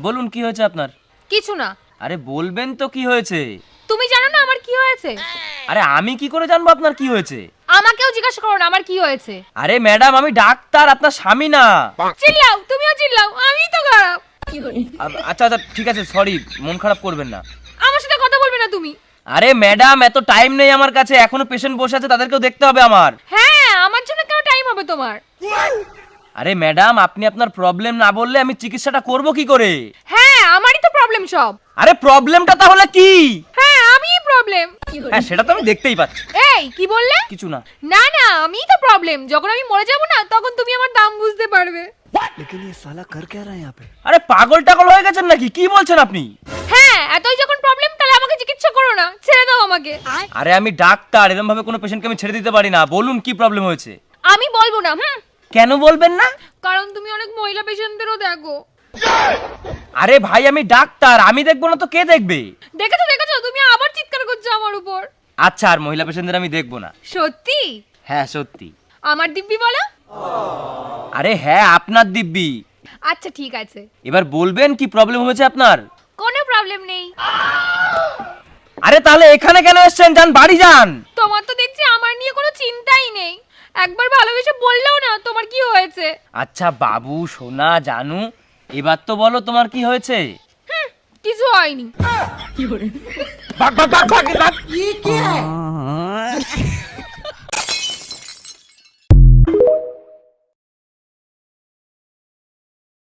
বলুন কি হয়েছে আপনার? কিছু না। আরে বলবেন তো কি হয়েছে? তুমি জানো না আমার কি হয়েছে? আরে আমি কি করে জানবো আপনার কি হয়েছে? আমাকেও জিজ্ঞাসা করো না আমার কি হয়েছে। আরে ম্যাডাম আমি ডাক্তার, আপনার স্বামী না। চিল্লাও, তুমিও চিল্লাও, আমিই তো খারাপ। আচ্ছা আচ্ছা ঠিক আছে, সরি, মন খারাপ করবেন না। আমার সাথে কথা বলবে না তুমি। আরে ম্যাডাম এত টাইম নেই আমার কাছে, এখনো পেশেন্ট বসে আছে, তাদেরকেও দেখতে হবে আমার। হ্যাঁ, আমার জন্য কেন টাইম হবে তোমার? আরে ম্যাডাম আপনি আপনার প্রবলেম না বললে আমি চিকিৎসাটা করব কি করে? হ্যাঁ, আমারই তো প্রবলেম সব। আরে প্রবলেমটা তাহলে কি? হ্যাঁ, আমিই প্রবলেম। হ্যাঁ সেটা তো আমি দেখতেই পাচ্ছি। এই কি বললে? কিছু না। না না, আমিই তো প্রবলেম। যখন আমি মরে যাব না তখন তুমি আমার দাম বুঝতে পারবে। लेकिन ये साला कर क्या रहा है यहाँ पे? আরে পাগল টাগল হয়ে গেছেন নাকি? কি বলছেন আপনি? হ্যাঁ, এতই যখন প্রবলেম তাহলে আমাকে চিকিৎসা করো না, ছেড়ে দাও আমাকে। আরে আমি ডাক্তার, এরকম ভাবে কোনো পেশেন্টকে আমি ছেড়ে দিতে পারি না। বলুন কি প্রবলেম হয়েছে? আমি বলবো না। কেন বলবেন না? কারণ তুমি অনেক মহিলা পেশেন্টদেরও দেখো। আরে ভাই আমি ডাক্তার, আমি দেখবো না তো কে দেখবে? দেখেছো দেখেছো, তুমি আবার চিৎকার করছো আমার উপর। আচ্ছা আর মহিলা পেশেন্টদের আমি দেখবো না। সত্যি? হ্যাঁ সত্যি। আমার দিব্যি বলো। আরে হ্যাঁ আপনার দিব্যি। আচ্ছা ঠিক আছে। এবার বলবেন কি প্রবলেম হয়েছে আপনার? কোনো প্রবলেম নেই। আরে তাহলে এখানে কেন এসেছেন? যান বাড়ি যান। তোমার তো দেখছি আমার নিয়ে কোনো চিন্তাই নেই। একবার ভালোবেসে বললেও না তোমার কি হয়েছে। আচ্ছা বাবু সোনা জানু, এবার তো বলো তোমার কি হয়েছে? কিছু হয়নি। ভাগ ভাগ ভাগ ভাগ ভাগ।